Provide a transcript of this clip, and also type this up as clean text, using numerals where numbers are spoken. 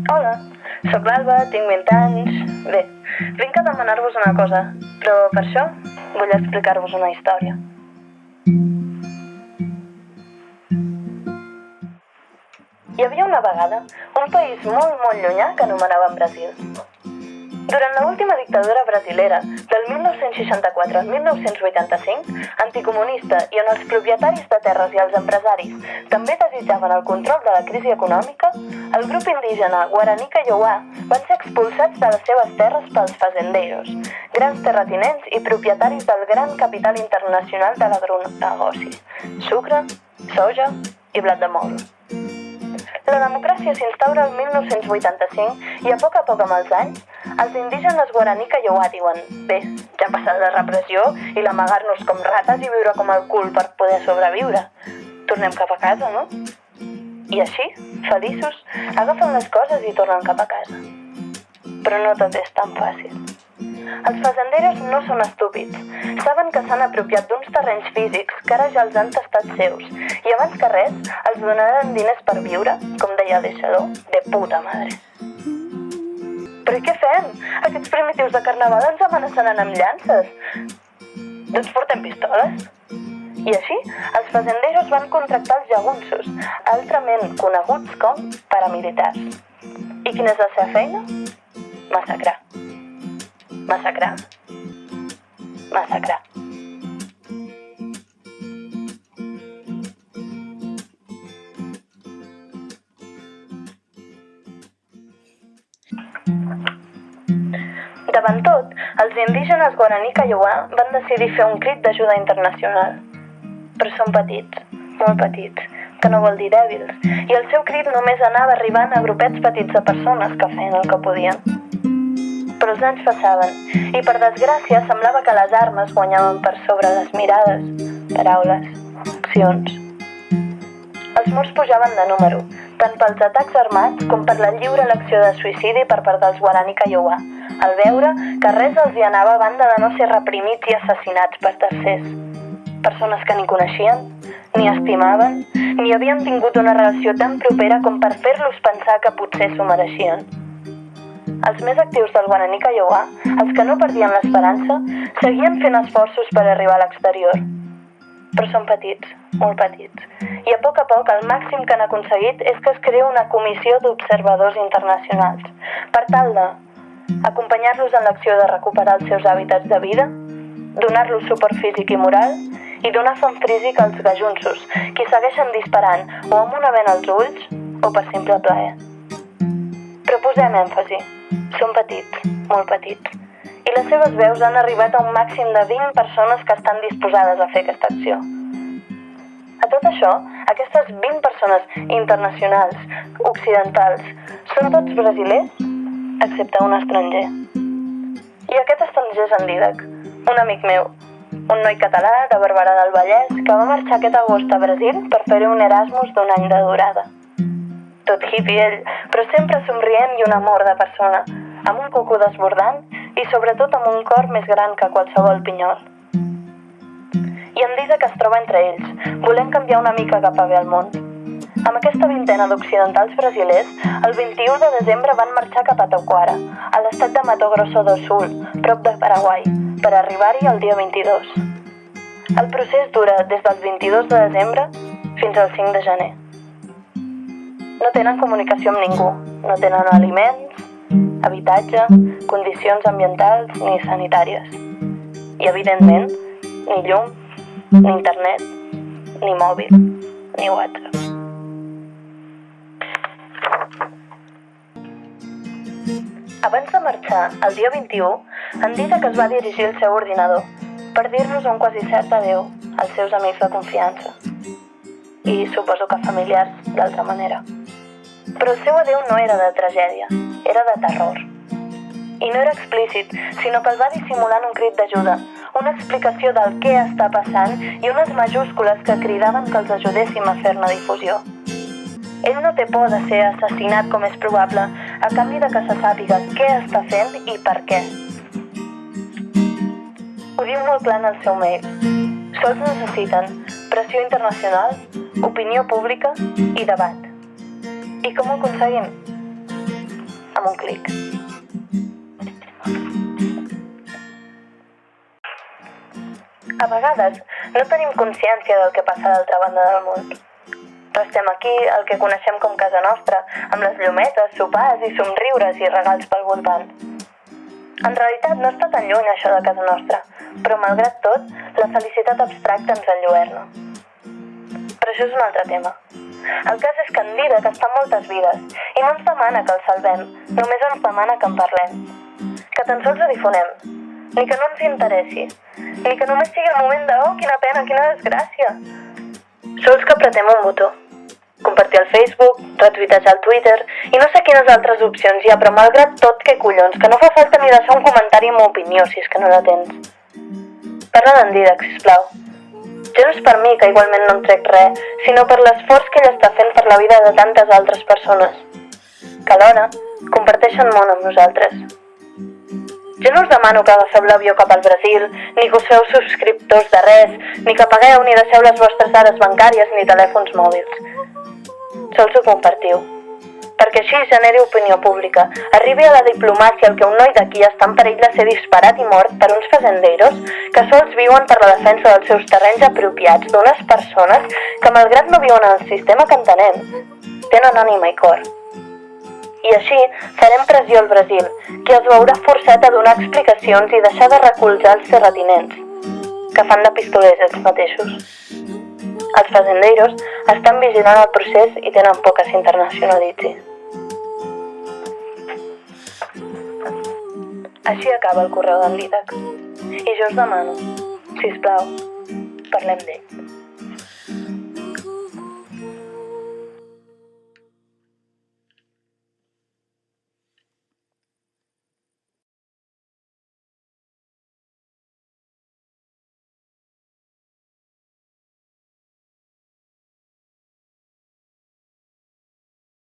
Hola, sóc l'Alba, tinc 20 anys... Bé, vinc a demanar-vos una cosa, però per això vull explicar-vos una història. Hi havia una vegada un país molt llunyà que anomenaven Brasil. Durant l'última dictadura brasilera, del 1964 al 1985, anticomunista i on els propietaris de terres i els empresaris també desitjaven el control de la crisi econòmica, el grup indígena Guaraní Kaiowá van ser expulsats de les seves terres pels fazendeiros, grans terratinents i propietaris del gran capital internacional de l'agronegoci, sucre, soja i blat de moro. La democràcia s'instaura el 1985 i a poc amb els anys, els indígenes Guaraní Kaiowá diuen bé, ja ha passat la repressió i l'amagar-nos com rates i viure com el cul per poder sobreviure. Tornem cap a casa, no? I així, feliços, agafen les coses i tornen cap a casa. Però no tot és tan fàcil. Els fazenderos no són estúpids. Saben que s'han apropiat d'uns terrenys físics que ara ja els han tastat seus i abans que res els donaran diners per viure, com deia el deixador, de puta madre. Però i què fem? Aquests primitius de carnaval ens amenaçaran amb llances. Doncs portem pistoles. I així, els fazenderos van contractar els jagunços, altrament coneguts com paramilitars. I quina és la seva feina? Massacrar. Massacrar. Massacrar. Davant tot, els indígenes Guaraní Kaiowá van decidir fer un crit d'ajuda internacional. Però són petits, molt petits, que no vol dir dèbils, i el seu crit només anava arribant a grupets petits de persones que feien el que podien. Però els anys passaven, i per desgràcia semblava que les armes guanyaven per sobre les mirades, paraules, accions. Els morts pujaven de número, tant pels atacs armats com per la lliure elecció de suïcidi per part dels Guaraní Kaiowá, al veure que res els hi anava a banda de no ser reprimits i assassinats per tercers. Persones que ni coneixien, ni estimaven, ni havien tingut una relació tan propera com per fer-los pensar que potser s'ho mereixien. Els més actius del Guaraní Kaiowá, els que no perdien l'esperança, seguien fent esforços per arribar a l'exterior. Però són petits, molt petits, i a poc el màxim que han aconseguit és que es creï una comissió d'observadors internacionals, per tal de acompanyar-los en l'acció de recuperar els seus hàbitats de vida, donar-los suport físic i moral i donar fam físic als gajunços, qui segueixen disparant o amb una vena als ulls o per simple plaer. Però posem èmfasi, són petits, molt petits, i les seves veus han arribat a un màxim de 20 persones que estan disposades a fer aquesta acció. A tot això, aquestes 20 persones internacionals, occidentals, són tots brasilers, excepte un estranger. I aquest estranger és en Dídac, un amic meu, un noi català de Barberà del Vallès que va marxar aquest agost a Brasil per fer un Erasmus d'un any de durada. Tot hippie ell, però sempre somrient i un amor de persona, amb un coco desbordant i sobretot amb un cor més gran que qualsevol pinyol. I en Dídac es troba entre ells, volent canviar una mica cap a bé al món. Amb aquesta vintena d'occidentals brasilers, el 21 de desembre van marxar cap a Tauquara, a l'estat de Mato Grosso do Sul, prop de Paraguai, per arribar-hi el dia 22. El procés dura des del 22 de desembre fins al 5 de gener. No tenen comunicació amb ningú, no tenen aliments, habitatge, condicions ambientals ni sanitàries. I, evidentment, ni llum, ni internet, ni mòbil, ni WhatsApp. Abans de marxar, el dia 21, en Dídac es va dirigir al seu ordinador per dir-nos un quasi cert adéu als seus amics de confiança. I suposo que familiars d'altra manera. Però el seu adéu no era de tragèdia, era de terror. I no era explícit, sinó que el va dissimular en un crit d'ajuda, una explicació del què està passant i unes majúscules que cridaven que els ajudéssim a fer-ne difusió. Ell no té por de ser assassinat com és probable, a canvi de que se sàpiga què està fent i per què. Ho diu molt clar en el seu mail. Sols necessiten pressió internacional, opinió pública i debat. I com ho aconseguim? amb un clic. A vegades no tenim consciència del que passa a l'altra banda del món. Restem aquí, el que coneixem com casa nostra, amb les llumetes, sopars i somriures i regals pel voltant. En realitat no està tan lluny això de casa nostra, però malgrat tot, la felicitat abstracta ens enlluerna. Però això és un altre tema. El cas és que en vida gastam moltes vides i no ens demana que el salvem, només ens demana que en parlem. Que tan sols ho difonem, ni que no ens interessi, ni que només sigui el moment de «oh, quina pena, quina desgràcia». Sols que apretem un botó. Compartir al Facebook, retuitejar al Twitter i no sé quines altres opcions hi ha, però malgrat tot, què collons, que no fa falta ni deixar un comentari amb opinió si és que no la tens. Parla d'en Dídac, sisplau. Ja no és per mi, que igualment no en trec res, sinó per l'esforç que ell està fent per la vida de tantes altres persones, que alhora comparteixen món amb nosaltres. Jo no us demano que agafeu l'avió cap al Brasil, ni que us feu subscriptors de res, ni que pagueu ni deixeu les vostres dades bancàries ni telèfons mòbils. Sols ho compartiu. Perquè així generi opinió pública, arribi a la diplomàcia el que un noi d'aquí està en perill de ser disparat i mort per uns fazendeiros que sols viuen per la defensa dels seus terrenys apropiats d'unes persones que, malgrat no viuen en el sistema que entenem, tenen ànima i cor. I així farem pressió al Brasil, que es veurà forçat a donar explicacions i deixar de recolzar els terratinents, que fan de pistolers ells mateixos. Els fazendeiros estan vigilant el procés i tenen por que s'internacionalitzi. Així acaba el correu d'en Dídac. I jo us demano, sisplau, parlem d'ell.